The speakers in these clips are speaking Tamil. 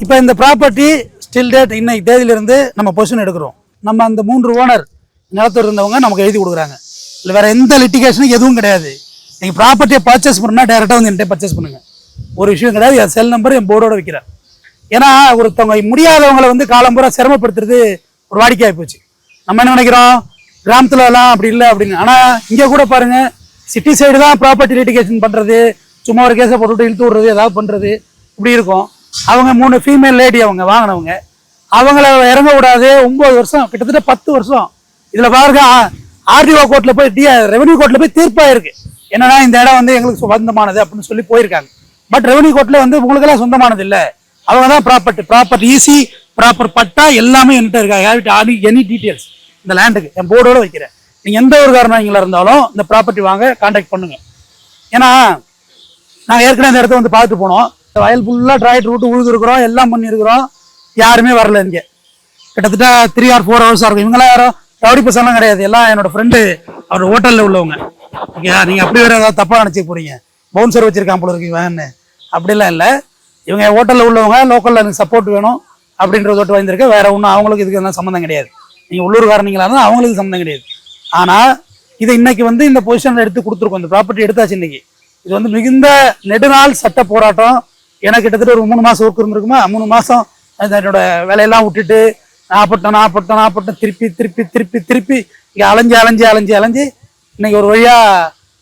இப்போ இந்த ப்ராப்பர்ட்டி ஸ்டில் டேட் இன்னைக்கு தேதியிலிருந்து நம்ம பொசிஷன் எடுக்கிறோம். நம்ம அந்த 3 ஓனர் நிலத்தோடு இருந்தவங்க நமக்கு எழுதி கொடுக்குறாங்க. இல்லை வேறு எந்த லிட்டிகேஷனும் எதுவும் கிடையாது. நீங்கள் ப்ராப்பர்ட்டியை பர்ச்சேஸ் பண்ணணும்னா டேரெக்டாக வந்து என்கிட்ட பர்ச்சேஸ் பண்ணுங்கள். ஒரு விஷயம் கிடையாது. என் செல் நம்பர் என் போர்டோட வைக்கிறேன். ஏன்னா ஒருத்தவங்க முடியாதவங்களை வந்து காலம்பூரா சிரமப்படுத்துறது ஒரு வாடிக்கையாகி போச்சு. நம்ம என்ன நினைக்கிறோம், கிராமத்துல எல்லாம் அப்படி இல்லை அப்படின்னு. ஆனால் இங்கே கூட பாருங்க, சிட்டி சைடு தான் ப்ராப்பர்ட்டி லிட்டிகேஷன் பண்ணுறது, சும்மா ஒரு கேஸை போட்டுவிட்டு இழுத்து விடுறது, ஏதாவது பண்ணுறது இப்படி இருக்கும். அவங்க 3 ஃபீமேல் லேடி அவங்க வாங்கினவங்க, அவங்கள இறங்க விடாது. 9 வருஷம் கிட்டத்தட்ட 10 வருஷம் இதில் பாருங்க. ஆர்டிஓ கோர்ட்டில் போய் ரெவன்யூ கோர்ட்டில் போய் தீர்ப்பாயிருக்கு. என்னன்னா இந்த இடம் வந்து எங்களுக்கு சொந்தமானது அப்படின்னு சொல்லி போயிருக்காங்க. பட் ரெவன்யூ கோர்ட்டில் வந்து உங்களுக்கெல்லாம் சொந்தமானது இல்லை, அவங்க தான் ப்ராப்பர்ட்டி ஈஸி ப்ராப்பர் பட்டா எல்லாமே என்கிட்ட இருக்காங்க. எனி டீட்டெயில்ஸ் இந்த லேண்டுக்கு என் போர்டோட வைக்கிறேன். நீங்கள் எந்த ஒரு காரணங்களா இருந்தாலும் இந்த ப்ராப்பர்ட்டி வாங்க கான்டாக்ட் பண்ணுங்க. ஏன்னா நாங்கள் ஏற்கனவே இந்த இடத்த வந்து பார்த்துட்டு போனோம். வயல் ஃபுல்லாக ட்ராய்ட் ரூட்டு உழுதுருக்குறோம், எல்லாம் பண்ணியிருக்கிறோம். யாருமே வரல. இங்கே கிட்டத்தட்ட 3 or 4 hours இருக்கும். இவங்களாம் யாரும் ரவுடி பசங்களாம் கிடையாது. எல்லாம் என்னோட ஃப்ரெண்டு, அவர் ஹோட்டலில் உள்ளவங்க. ஓகே, நீங்கள் அப்படி வேறு ஏதாவது தப்பாக நினச்சிக்க போகிறீங்க, பவுன்சர் வச்சிருக்கான் போல இருக்கு வேன்னு. அப்படிலாம் இல்லை. இவங்க ஹோட்டலில் உள்ளவங்க, லோக்கலில் எனக்கு சப்போர்ட் வேணும் அப்படின்றத தொட்டு வந்திருக்கேன். வேறு ஒன்றும் அவங்களுக்கு இதுக்கு என்ன சம்மந்தம் கிடையாது. நீங்கள் உள்ளூர்காரனிங்களா இருந்தால் அவங்களுக்கு சம்மந்தம் கிடையாது. ஆனால் இதை இன்னைக்கு வந்து இந்த பொசிஷனில் எடுத்து கொடுத்துருக்கோம். இந்த ப்ராப்பர்ட்டி எடுத்தாச்சு இன்னைக்கு. இது வந்து மிகுந்த நெடுநாள் சட்ட போராட்டம். எனக்கு கிட்டத்தட்ட ஒரு 3 மாதம் ஒர்க் இருந்திருக்குமா. 3 மாதம் என்னோட வேலையெல்லாம் விட்டுட்டு நாப்பட்டம் திருப்பி இங்கே அலைஞ்சு இன்னைக்கு ஒரு வழியா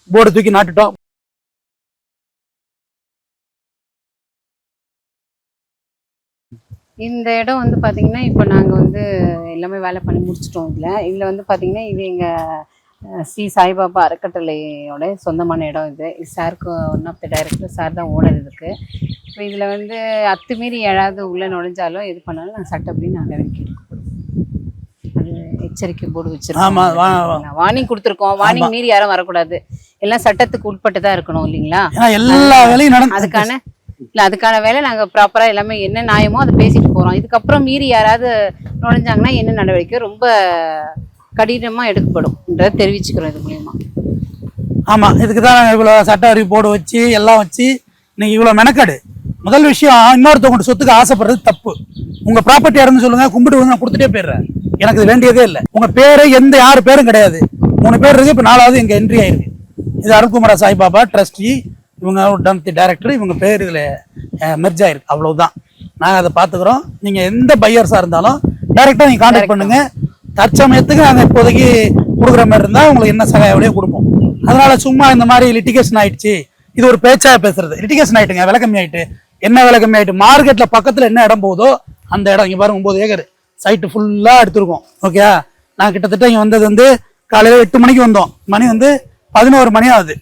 போர்டு தூக்கி நாட்டுட்டோம். இந்த இடம் வந்து பார்த்தீங்கன்னா இப்போ நாங்கள் வந்து எல்லாமே வேலை பண்ணி முடிச்சிட்டோம். இதில் வந்து பார்த்தீங்கன்னா இது எங்கள் ஸ்ரீ சாய்பாபா அறக்கட்டளையோட சொந்தமான இடம். இது சாருக்கு one of the director sir தான் ஓனர் இதுக்கு. இப்போ இதில் வந்து அத்துமீறி யாராவது உள்ளே நுழைஞ்சாலும் எது பண்ணாலும் நாங்கள் சட்டப்படி நாங்கள் எடுக்கப்படுவோம். அது எச்சரிக்கை போர்டு வச்சிருக்கோம், வார்னிங் கொடுத்துருக்கோம். வார்னிங் மீறி யாரும் வரக்கூடாது, எல்லாம் சட்டத்துக்கு உட்பட்டு தான் இருக்கணும் இல்லைங்களா. எல்லா வேலையும் அதுக்கான வேலை நாங்கள் ப்ராப்பராக எல்லாமே என்ன நியாயமோ அதை பேசிட்டு போகிறோம். இதுக்கப்புறம் மீறி யாராவது நுழைஞ்சாங்கன்னா என்ன நடவடிக்கை ரொம்ப கடினமாக எடுக்கப்படும்ன்றதை தெரிவிச்சுக்கிறோம் இது மூலயமா. ஆமாம், இதுக்கு தான் நாங்கள் இவ்வளோ சட்ட அறிவு போர்டு வச்சு எல்லாம் வச்சு இன்னைக்கு இவ்வளோ மெனக்காடு. முதல் விஷயம், இன்னொருத்தவங்க சொத்துக்கு ஆசைப்படுறது தப்பு. உங்கள் ப்ராப்பர்ட்டி யாருன்னு சொல்லுங்கள், கும்பிட்டு வந்து நான் கொடுத்துட்டே போயிடுறேன். எனக்கு இது வேண்டியதே இல்லை. உங்கள் பேர் யார் பேரும் கிடையாது. 3 பேர் இருக்குது. இப்போ 4வது இங்கே என்ட்ரி ஆயிருக்கு. இது அருண்குமார சாய்பாபா ட்ரஸ்டி, இவங்க தி டைரக்டர், இவங்க பேர் இதில் மெர்ஜ் ஆயிருக்கு. அவ்வளவுதான். நாங்கள் அதை பார்த்துக்குறோம். நீங்கள் எந்த பையர்ஸாக இருந்தாலும் டைரெக்டாக நீங்கள் கான்டாக்ட் பண்ணுங்க. தற்சமயத்துக்கு நாங்கள் இப்போதைக்கு கொடுக்குற மாதிரி இருந்தால் உங்களுக்கு என்ன சகாயோடய கொடுப்போம். அதனால சும்மா இந்த மாதிரி லிட்டிகேஷன் ஆயிடுச்சு, இது ஒரு பேச்சாக பேசுறது. லிட்டிகேஷன் ஆயிட்டுங்க, விலை கம்மி ஆயிட்டு. என்ன விலை கம்மி ஆயிட்டு, மார்க்கெட்டில் பக்கத்தில் என்ன இடம் போதோ அந்த இடம். இங்கே பாருங்க, 9 ஏக்கர் சைட்டு ஃபுல்லாக எடுத்துருக்கோம். ஓகே, நாங்கள் கிட்டத்தட்ட இங்கே வந்தது வந்து காலையில் 8 மணிக்கு வந்தோம். மணி வந்து 11 மணி ஆகுது.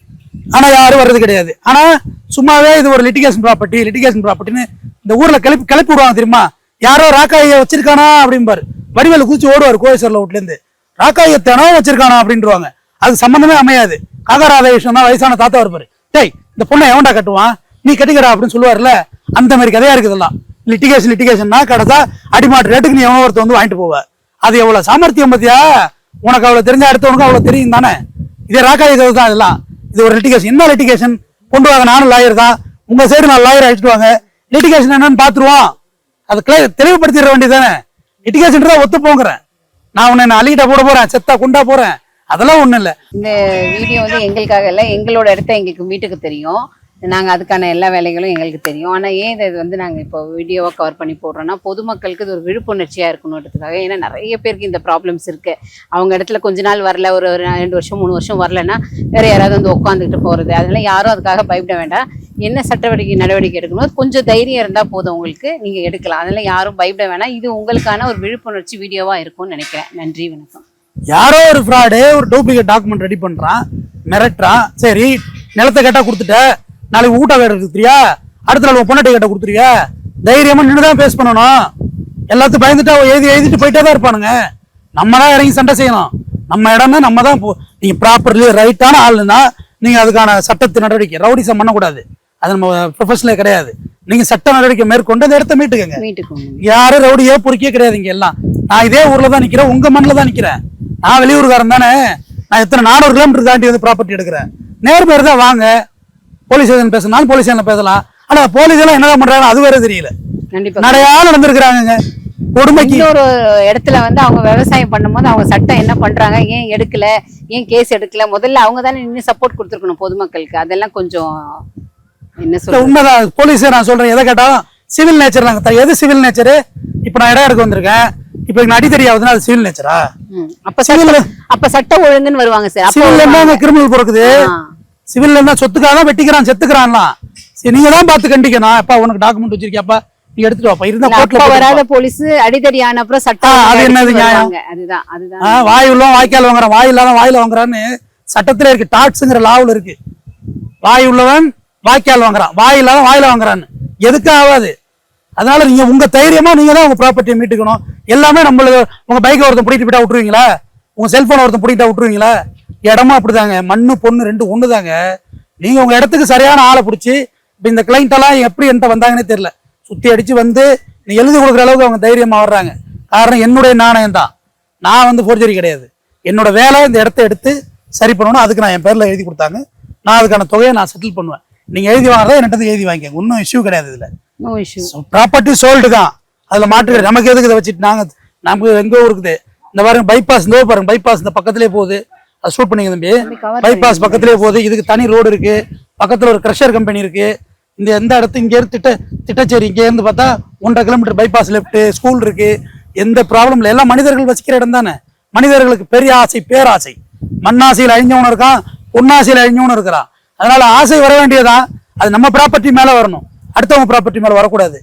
ஆனால் யாரும் வர்றது கிடையாது. ஆனால் சும்மாவே இது ஒரு லிட்டிகேஷன் ப்ராப்பர்ட்டின்னு இந்த ஊரில் கிளப்பி விடுவாங்க தெரியுமா. யாரோ ராக்காயை வச்சிருக்கானா அப்படிம்பாரு. வடிவேலு குதிச்சு ஓடுவார் கோயேஸ்வரில் வீட்லேருந்து. ராக்காயை தினம் வச்சிருக்கானா அப்படின்ட்டுருவாங்க. அது சம்மந்தமே அமையாது. காகாராத விஷயம் தான் வயசான தாத்தா இருப்பாரு. டேய் இந்த பொண்ணை எவன்டா கட்டுவான், நீ கட்டிக்கிறா அப்படின்னு சொல்லுவார்ல. அந்த மாதிரி கதையா இருக்குதெல்லாம். லிட்டிகேஷன்னா கடைசா அடிமாட்டு ரேட்டுக்கு நீ எவனோ ஒருத்த வந்து வாங்கிட்டு போவ. அது எவ்வளவு சாமர்த்தியம் பத்தியா. உனக்கு அவ்வளவு தெரிஞ்ச அடுத்தவனுக்கு அவ்வளவு தெரியும் தானே. இதே ராக்காய் கதை தான் இதெல்லாம். இது ஒரு லிட்டிகேஷன். என்ன லிட்டிகேஷன் கொண்டு வாங்க, நானும் லாயர் தான், உங்க சைடு நான் லாயர் அழைச்சிட்டு வாங்க. லிட்டிகேஷன் என்னன்னு பாத்துருவோம். அது தெளிவுபடுத்திட வேண்டியதானே. லிட்டிகேஷன் தான் ஒத்து போங்கிறேன். நான் உன்னை அள்ளிக்கிட்ட போட போறேன், செத்தா குண்டா போறேன், அதெல்லாம் ஒண்ணும் இல்லை. இந்த வீடியோ வந்து எங்களுக்காக இல்லை, எங்களோட இடத்த எங்களுக்கு வீட்டுக்கு தெரியும். நாங்கள் அதுக்கான எல்லா வேலைகளும் எங்களுக்கு தெரியும். ஆனால் ஏன் இதை வந்து நாங்கள் இப்போ வீடியோவாக கவர் பண்ணி போடுறோன்னா, பொதுமக்களுக்கு இது ஒரு விழிப்புணர்ச்சியாக இருக்கணுன்றதுக்காக. ஏன்னா நிறைய பேருக்கு இந்த ப்ராப்ளம்ஸ் இருக்குது. அவங்க இடத்துல கொஞ்ச நாள் வரல, ஒரு 2 வருஷம் 3 வருஷம் வரலன்னா வேறு யாராவது வந்து உட்காந்துக்கிட்டு போகிறது. அதெல்லாம் யாரும் அதுக்காக பயப்பட வேண்டாம். என்ன நடவடிக்கை எடுக்கணும், கொஞ்சம் தைரியம் இருந்தால் போதும் உங்களுக்கு, நீங்கள் எடுக்கலாம். அதெல்லாம் யாரும் பயப்பட வேணாம். இது உங்களுக்கான ஒரு விழிப்புணர்ச்சி வீடியோவாக இருக்கும்னு நினைக்கிறேன். நன்றி, வணக்கம். யாரோ ஒரு ஃப்ராடு ஒரு டூப்ளிகேட் டாக்குமெண்ட் ரெடி பண்றான், மிரட்டுறான். சரி நிலத்தை கேட்டா கொடுத்துட்ட, நாளைக்கு ஊட்ட வேட கொடுத்துறியா, அடுத்த நாள் பொண்ணட்டை கேட்ட கொடுத்துருவியா. தைரியமா நின்றுதான் பேஸ் பண்ணணும். எல்லாத்தையும் பயந்துட்டா எழுதிட்டு போயிட்டே தான் இருப்பானுங்க. நம்ம தான் இறங்கி சண்டை செய்யணும். நம்ம இடம்னா நம்ம தான். நீங்க ப்ராப்பர்லி ரைட்டான ஆளுன்னா நீங்க அதுக்கான சட்டத்து நடவடிக்கை, ரவுடிசம் பண்ணக்கூடாது. அது நம்ம ப்ரொஃபஷனலே கிடையாது. நீங்க சட்ட நடவடிக்கை மேற்கொண்டு அந்த இடத்த மீட்டுக்கங்க. யாரும் ரவுடியோ பொறுக்கியே கிடையாது இங்க எல்லாம். நான் இதே ஊர்ல தான் நிக்கிறேன், உங்க மண்ணில் தான் நிக்கிறேன். நான் வெளியூருக்காரன் தானே. நான் எத்தனை 400 கிலோமீட்டர் தாண்டி வந்து ப்ராப்பர்ட்டி எடுக்கிறேன். நேர்மையாக தான் வாங்க. போலீஸ் ஸ்டேஷன் பேசலாம், போலீஸ் ஸ்டேஷன்ல பேசலாம். ஆனா போலீஸ் எல்லாம் என்னதான் பண்றாங்க அது வேற தெரியல. நிறைய நடந்திருக்கிறாங்க கொடுமைக்கு. ஒரு இடத்துல வந்து அவங்க விவசாயம் பண்ணும்போது அவங்க சட்டம் என்ன பண்றாங்க, ஏன் எடுக்கல, ஏன் கேஸ் எடுக்கல, முதல்ல அவங்க தானே நின்று சப்போர்ட் கொடுத்துருக்கணும் பொதுமக்களுக்கு. அதெல்லாம் கொஞ்சம் என்ன சொல்ல உண்மைதான். போலீஸே நான் சொல்றேன், எதை கேட்டாலும் சிவில் நேச்சர் நாங்க. எது சிவில் நேச்சரு? இப்ப நான் இடம் எடுக்க வந்திருக்கேன், இப்ப எனக்கு அடி தெரியாதுன்னா அது சிவில் நேச்சரா? அப்ப சட்ட ஒழுங்குன்னு வருவாங்க சார். சிவில் என்ன கிரிமினல் பொறுக்குது? சிவில்ல இருந்தா சொத்துக்காக வெட்டிக்கிறான், செத்துக்கிறான்லாம். சரி நீங்க தான் பார்த்து கண்டிக்கணும். அப்பா உனக்கு டாக்குமெண்ட் வச்சிருக்கியாப்பா, நீ எடுத்துட்டு வாப்பா. இருந்தா கோர்ட்ல வராத போலீஸ் அடிதடி ஆன அப்புறம் சட்டம் அது என்னது நியாயம்? அதுதான் வாய் உள்ளவன் வாய்க்கால் வாங்குறான், வாய் இல்லாத வாயில வாங்குறான்னு சட்டத்துல இருக்கு. டாட்ஸ்ங்கிற லாவுல இருக்கு. வாய் உள்ளவன் வாய்க்கால் வாங்குறான், வாய் இல்லாத வாயில வாங்குறான்னு. எதுக்கும் ஆகாது. அதனால நீங்க உங்க தைரியமா நீங்க தான் உங்க ப்ராப்பர்ட்டியை மீட்டுக்கணும். எல்லாமே நம்மளுக்கு. உங்க பைக்கை ஒருத்தன் பிடிட்டு போயிட்டா விட்டுருவீங்களா? உங்க செல்போன் ஒருத்தன் பிடிட்டா விட்டுருவீங்களா? இடமா அப்படிதாங்க. மண்ணு பொண்ணு ரெண்டு ஒண்ணுதாங்க. நீங்க உங்க இடத்துக்கு சரியான ஆளை பிடிச்சி, இப்ப இந்த கிளைண்ட் எல்லாம் எப்படி என்கிட்ட வந்தாங்கன்னே தெரியல, சுத்தி அடிச்சு வந்து நீ எழுதி கொடுக்குற அளவுக்கு அவங்க தைரியமா வர்றாங்க. காரணம் என்னுடைய நாணயம் தான். நான் வந்து ஃபோர்ஜரி கிடையாது. என்னோட வேலை இந்த இடத்த எடுத்து சரி பண்ணணும். அதுக்கு நான் என் பேர்ல எழுதி கொடுத்தாங்க. நான் அதுக்கான தொகையை நான் செட்டில் பண்ணுவேன். நீங்க எழுதி வாங்குறதா என்கிட்ட எழுதி வாங்கிக்க, ஒன்றும் இஷ்யூ கிடையாது. இதுல ப்ராப்பர்ட்டி சோல்டு தான். அதுல மாட்டு நமக்கு எதுக்கு இதை வச்சுட்டு நமக்கு எங்க இருக்குது. இந்த பாருங்க பைபாஸ், இந்த பாருங்க பைபாஸ் இந்த பக்கத்திலே போகுது. அது ஷூட் பண்ணிங்க தம்பி. பைபாஸ் பக்கத்திலே போகுது. இதுக்கு தனி ரோடு இருக்கு. பக்கத்துல ஒரு கிரஷர் கம்பெனி இருக்கு. எந்த இடத்து இங்க இருந்து திட்டச்சேரி இங்க இருந்து பார்த்தா 1.5 கிலோமீட்டர் பைபாஸ் லெஃப்ட். ஸ்கூல் இருக்கு. எந்த ப்ராப்ளம் இல்லை. எல்லாம் மனிதர்கள் வசிக்கிற இடம் தானே. மனிதர்களுக்கு பெரிய ஆசை, பேராசை. மண்ணாசையில் அழிஞ்சவனும் இருக்கான், பொன்னாசையில் அழிஞ்சவனும் இருக்கிறான். அதனால ஆசை வர வேண்டியதான். அது நம்ம ப்ராப்பர்ட்டி மேல வரணும், அடுத்தவங்க ப்ராப்பர்ட்டி மேல வரக்கூடாது.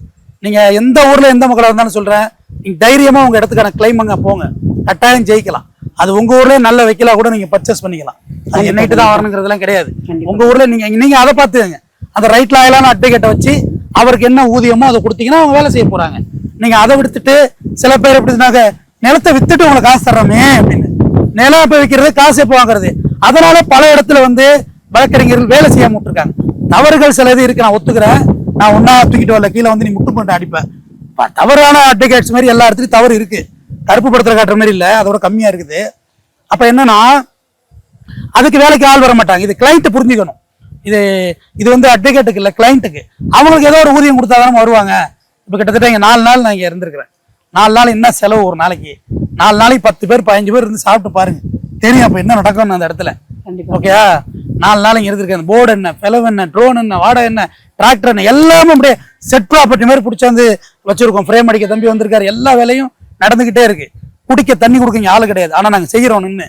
நீங்க எந்த ஊர்ல எந்த மக்களா இருந்தாலும் சொல்றேன், நீங்க தைரியமா உங்க இடத்துக்கான கிளைம் அங்க போங்க, கட்டாயம் ஜெயிக்கலாம். அது உங்க ஊர்லயே நல்ல வைக்கலா கூட நீங்க பர்ச்சேஸ் பண்ணிக்கலாம். அது என்னைட்டு தான் வரணுங்கிறதுலாம் கிடையாது. உங்க ஊர்ல நீங்க அதை பார்த்துங்க. அந்த ரைட் லாயலான அட்வொகேட்டை வச்சு அவருக்கு என்ன ஊதியமோ அதை கொடுத்தீங்கன்னா அவங்க வேலை செய்ய போறாங்க. நீங்க அதை விடுத்துட்டு சில பேர் எப்படினாக்க நிலத்தை வித்துட்டு உங்களுக்கு காசு தர்றோமே அப்படின்னு, நிலம் எப்ப விற்கிறது, காசு எப்ப வாங்குறது. அதனால பல இடத்துல வந்து வழக்கறிஞர்கள் வேலை செய்யாம விட்டுருக்காங்க. தவறுகள் சில இது இருக்கு, நான் ஒத்துக்கிறேன். நான் ஒன்னா தூக்கிட்டு வரல, கீழே வந்து நீ முட்டு போட்டு அடிப்பேன். தவறான அட்வொகேட்ஸ் மாதிரி எல்லா இடத்துலயும் தவறு இருக்கு. கருப்பு படத்துல காட்டுற மாதிரி இல்ல, அதோட கம்மியா இருக்குது. அப்ப என்னன்னா அதுக்கு வேலைக்கு ஆள் வர மாட்டாங்க. இது கிளைண்ட் புரிஞ்சுக்கணும். இது வந்து அட்வொகேட்டுக்கு இல்ல, கிளைண்ட்டுக்கு. அவங்களுக்கு ஏதோ ஒரு ஊதியம் கொடுத்தாதான் வருவாங்க. இப்ப கிட்டத்தட்ட இங்க 4 நாள் நான் இங்க இருந்திருக்கிறேன். 4 நாள் என்ன செலவு ஒரு நாளைக்கு? 4 நாளைக்கு 10 பேர் 15 பேர் இருந்து சாப்பிட்டு பாருங்க, தெரியும் அப்ப என்ன நடக்கும் அந்த இடத்துல. ஓகே, 4 நாள் இங்க இருந்திருக்கேன். போர்டு என்ன, பிளவு என்ன, ட்ரோன் என்ன, வாடகை என்ன, டிராக்டர் என்ன, எல்லாமே அப்படியே செட் ப்ராப்பர்ட்டி மாதிரி பிடிச்சாந்து வச்சிருக்கோம். ஃப்ரேம் அடிக்க தம்பி வந்திருக்காரு. எல்லா வேலையும் நடந்துகிட்டே இருக்கு. குடிக்க தண்ணி கொடுக்க ஆளு கிடையாது. ஆனா நாங்க செய்யறோம் நின்று.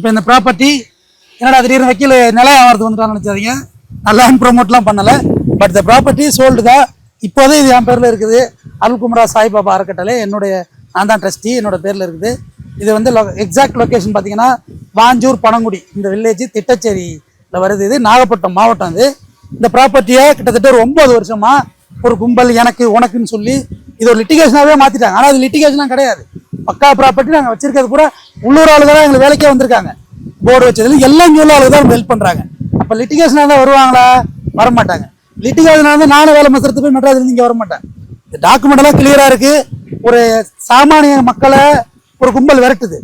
இப்போ இந்த ப்ராப்பர்ட்டி என்னடா திடீர்னு வக்கீல் நிலம் ஆகிறது வந்துட்டான்னு நினச்சாதீங்க. நான் லேண்ட் ப்ரொமோட்லாம் பண்ணலை. பட் இந்த ப்ராப்பர்ட்டி சோல்டு தான். இப்போதே இது என் பேரில் இருக்குது. அருள்குமரா சாய்பாபா அறக்கட்டளை நான் தான் ட்ரஸ்டி, என்னோட பேரில் இருக்குது. இது வந்து எக்ஸாக்ட் லொக்கேஷன் பார்த்தீங்கன்னா வாஞ்சூர் பனங்குடி இந்த வில்லேஜ் திட்டச்சேரியில் வருது. இது நாகப்பட்டினம் மாவட்டம். இது இந்த ப்ராப்பர்ட்டியை கிட்டத்தட்ட ஒரு 9 வருஷமா ஒரு கும்பல் எனக்கு உனக்குன்னு சொல்லி இது ஒரு லிட்டிகேஷனாகவே மாற்றிட்டாங்க. ஆனால் அது லிட்டிகேஷனாக கிடையாது. பக்கா ப்ராப்பர்ட்டி நாங்கள் வச்சிருக்கிறது கூட உள்ளூர் ஆளுங்க தான் எங்களுக்கு வேலைக்கே வந்திருக்காங்க. போர்டு வச்சதுல எல்லாம் இங்கே உள்ள ஆளுங்க தான் ஹெல்ப் பண்ணுறாங்க. அப்போ லிட்டிகேஷனாக தான் வருவாங்களா? வரமாட்டாங்க. லிட்டிகேஷனாக இருந்தால் நானும் வேலை மசரத்து போய் மெட்ராஸ்லேருந்து இங்கே வரமாட்டேன். இந்த டாக்குமெண்ட் எல்லாம் கிளியராக இருக்குது. ஒரு சாமானிய மக்களை ஒரு கும்பல் விரட்டுது.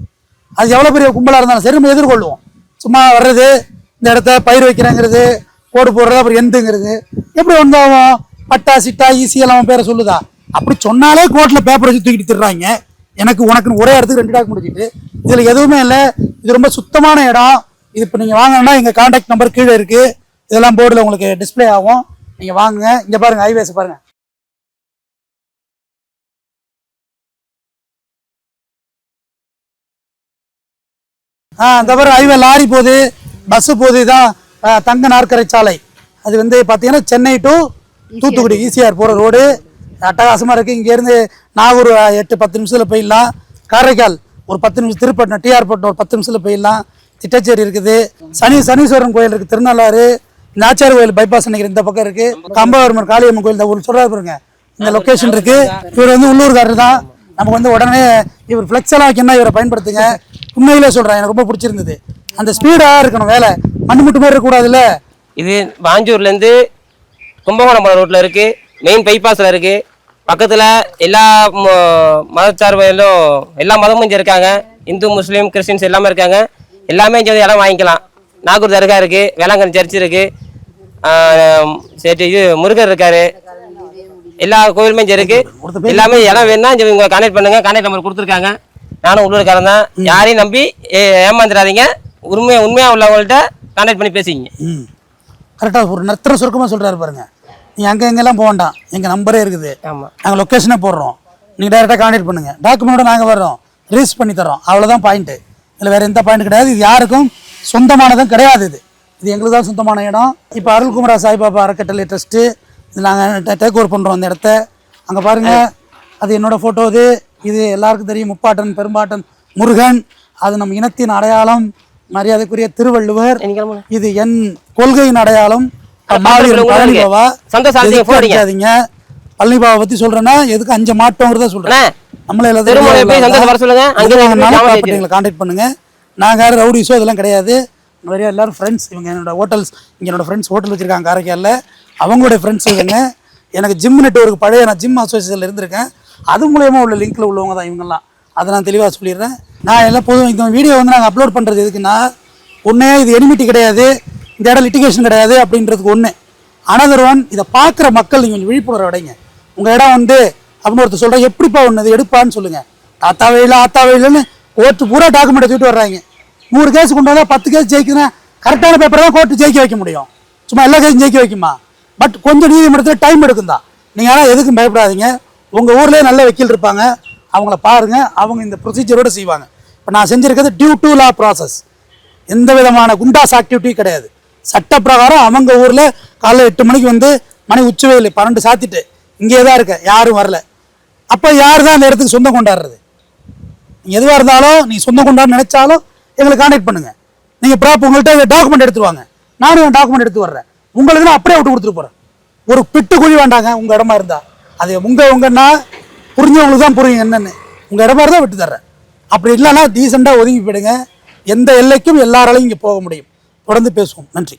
அது எவ்வளோ பெரிய கும்பலாக இருந்தாலும் சரி நம்ம எதிர்கொள்வோம். சும்மா வர்றது, இந்த இடத்த பயிர் வைக்கிறேங்கிறது, கோடு போடுறது, அப்புறம் எந்துங்கிறது எப்படி வந்தாலும் பட்டா சிட்டா ஈஸியெல்லாம் அவன் பேரை சொல்லுதா? அப்படி சொன்னாலே கோர்ட்டில் பேப்பர் வச்சு தூக்கிட்டு திடுறாங்க. எனக்கு உனக்குன்னு ஒரே இடத்துக்கு 2 டாக்குமெண்ட் வச்சுட்டு இதில் எதுவுமே இல்லை. இது ரொம்ப சுத்தமான இடம். இது இப்போ நீங்கள் வாங்கினா எங்கள் கான்டாக்ட் நம்பர் கீழே இருக்குது. இதெல்லாம் போர்டில் உங்களுக்கு டிஸ்பிளே ஆகும். நீங்கள் வாங்குங்க. இங்கே பாருங்கள், ஹைவேஸ் பாருங்கள். இந்த பாரு ஹைவே லாரி போகுது, பஸ்ஸு போகுது. இதான் தங்க நாற்கரை சாலை. அது வந்து பார்த்தீங்கன்னா சென்னை டு தூத்துக்குடி ஈசிஆர் போகிற ரோடு. அட்டகாசமாக இருக்குது. இங்கேருந்து நாகூர் 8-10 நிமிஷத்தில் போயிடலாம். காரைக்கால் ஒரு 10 நிமிஷம், திருப்பட்டினம் டிஆர்பட்டினம் ஒரு 10 நிமிஷத்தில் போயிடலாம். திட்டச்சேரி இருக்குது. சனீஸ்வரன் கோயில் இருக்குது. திருநள்ளாறு நாச்சார் கோயில் பைபாஸ் நினைக்கிற இந்த பக்கம் இருக்குது. கம்பவர்மர் காளியம்மன் கோயில் இந்த ஊர் சொல்கிறாரு பாருங்க. இந்த லொக்கேஷன் இருக்குது. இவர் வந்து உள்ளூர்காரர் தான். நமக்கு வந்து உடனே இவர் ஃப்ளெக்ஸ் எல்லாம் வைக்கணும்னா இவரை பயன்படுத்துங்க. உண்மையிலே சொல்கிறேன், எனக்கு ரொம்ப பிடிச்சிருந்தது. அந்த ஸ்பீடாக இருக்கணும் வேலை, மண்ணு முட்டு மாதிரி இருக்கக்கூடாதுல்ல. இது வாஞ்சூர்லேருந்து கும்பகோணம் போகிற ரோட்டில் இருக்குது. மெயின் பைபாஸில் இருக்குது. பக்கத்தில் எல்லா மதச்சார்பையிலும் எல்லா மதமும் இங்கே இருக்காங்க. இந்து முஸ்லீம் கிறிஸ்டின்ஸ் எல்லாமே இருக்காங்க. எல்லாமே இங்கே வந்து இடம் வாங்கிக்கலாம். நாகூர் தர்கா இருக்குது, வேளாங்கண்ணி சர்ச் இருக்குது, இது முருகர் இருக்கார். எல்லா கோவிலுமே இங்கே இருக்குது. எல்லாமே இடம் வேணும்னா இங்கே உங்களை கான்டாக்ட் பண்ணுங்கள். கான்டாக்ட் நம்பர் கொடுத்துருக்காங்க. நானும் உள்ளூர்காரன் தான். யாரையும் நம்பி ஏமாந்துடாதீங்க. உண்மையாக உள்ளவங்கள்ட்ட கான்டாக்ட் பண்ணி பேசிக்கிங்க. கரெக்டாக ஒரு நர்த்தர சுருக்கமாக சொல்கிறாரு பாருங்க. நீ அங்கே எங்கெல்லாம் போக வேண்டாம், எங்கள் நம்பரே இருக்குது. ஆமாம், நாங்கள் லொக்கேஷனே போடுறோம். நீங்கள் டைரெக்டாக கான்டாக்ட் பண்ணுங்கள். டாக்குமெண்ட்டோட நாங்கள் வர்றோம், ரீஸ் பண்ணி தரோம். அவ்வளோதான் பாயிண்ட்டு. இதில் வேறு எந்த பாயிண்ட் கிடையாது. இது யாருக்கும் சொந்தமானதும் கிடையாது. இது எங்களுக்கு தான் சொந்தமான இடம். இப்போ அருள்குமரா சாய்பாபா அறக்கட்டளை ட்ரஸ்ட்டு இது நாங்கள் டேக் ஓவர் பண்ணுறோம் அந்த இடத்த. அங்கே பாருங்கள், அது என்னோடய ஃபோட்டோ. இது எல்லாருக்கும் தெரியும். முப்பாட்டன் பெரும்பாட்டன் முருகன். அது நம்ம இனத்தின் அடையாளம், மரியாதைக்குரிய திருவள்ளுவர். இது என் கொள்கையின் அடையாளம். பழனிபாபா பழனிபாபா பத்தி சொல்றேன்னா எதுக்கு 5 மாட்டோங்கிறத சொல்றேன். நம்மளே கான்டாக்ட் பண்ணுங்க. நாங்க யாரும் ரவுடிஸோ இதெல்லாம் கிடையாது. நிறைய எல்லாரும் ஃப்ரெண்ட்ஸ். இவங்க என்னோட ஹோட்டல்ஸ், இங்கே என்னோட ஃப்ரெண்ட்ஸ் ஹோட்டல் வச்சிருக்காங்க காரைக்காலில். அவங்களுடைய ஃப்ரெண்ட்ஸ் இவங்க. எனக்கு ஜிம் நெட்வொர்க் பழைய நான் ஜிம் அசோசியேஷனில் இருந்திருக்கேன். அது மூலயமா உள்ள லிங்க்ல உள்ளவங்க தான் இவங்கெல்லாம். அதை நான் தெளிவாக சொல்லிடுறேன். நான் எல்லாம் பொதுவாக இந்த வீடியோ வந்து நாங்கள் அப்லோட் பண்ணுறது எதுக்குன்னா, ஒன்றே இது எனிமிட்டி கிடையாது, இந்த இடம் லிட்டிகேஷன் கிடையாது அப்படின்றதுக்கு ஒன்று. அனதர் ஒன், இதை பார்க்குற மக்கள் நீங்கள் கொஞ்சம் விழிப்புணர்வு அடைங்க. உங்கள் இடம் வந்து அப்படின்னு ஒருத்தர் சொல்கிறேன், எப்படிப்பா ஒன்று இது எடுப்பான்னு சொல்லுங்கள். ஆத்தா வெயிலன்னு கோர்ட்டு பூரா டாக்குமெண்ட் எடுத்துகிட்டு வர்றாங்க. 100 கேஸ் கொண்டு வந்தால் 10 கேஸ் ஜெயிக்கிறேன். கரெக்டான பேப்பர் தான் கோர்ட்டு ஜெயிக்க வைக்க முடியும். சும்மா எல்லா கேஸும் ஜெயிக்க வைக்குமா? பட் கொஞ்சம் நீதிமன்றத்தில் டைம் எடுக்கும் தான். நீங்கள் ஆனால் எதுக்கும் பயப்படாதீங்க. உங்கள் ஊர்லேயே நல்ல வக்கீல் இருப்பாங்க, அவங்கள பாருங்கள். அவங்க இந்த ப்ரொசீஜரோடு செய்வாங்க. இப்போ நான் செஞ்சுருக்கிறது டியூ டு லா ப்ராசஸ். எந்த விதமான குண்டாஸ் ஆக்டிவிட்டி கிடையாது. சட்ட பிரகாரம் அவங்க ஊரில் காலைல 8 மணிக்கு வந்து மணி உச்சவேலி 12 சாத்திட்டு இங்கே தான் இருக்க, யாரும் வரல. அப்போ யார் தான் அந்த இடத்துக்கு சொந்தம் கொண்டாடுறது? நீங்கள் எதுவாக இருந்தாலும் நீங்கள் சொந்தம் கொண்டாட நினைச்சாலும் எங்களை கான்டாக்ட் பண்ணுங்கள். நீங்கள் உங்கள்கிட்ட டாக்குமெண்ட் எடுத்துருவாங்க, நானும் என் டாக்குமெண்ட் எடுத்து வர்றேன். உங்களுக்கு நான் அப்படியே விட்டு கொடுத்துட்டு போகிறேன். ஒரு பிட்டு குழி வேண்டாங்க. உங்கள் இடமா இருந்தால் அது உங்கன்னா புரிஞ்சவங்களுக்கு தான் புரியும் என்னென்னு. உங்கள் இடமா இருந்தால் விட்டு தர்றேன். அப்படி இல்லைன்னா டீசெண்டாக ஒதுங்கி போயிடுங்க. எந்த எல்லைக்கும் எல்லாராலையும் இங்கே போக முடியும். தொடர்ந்து பேசுவோம். நன்றி.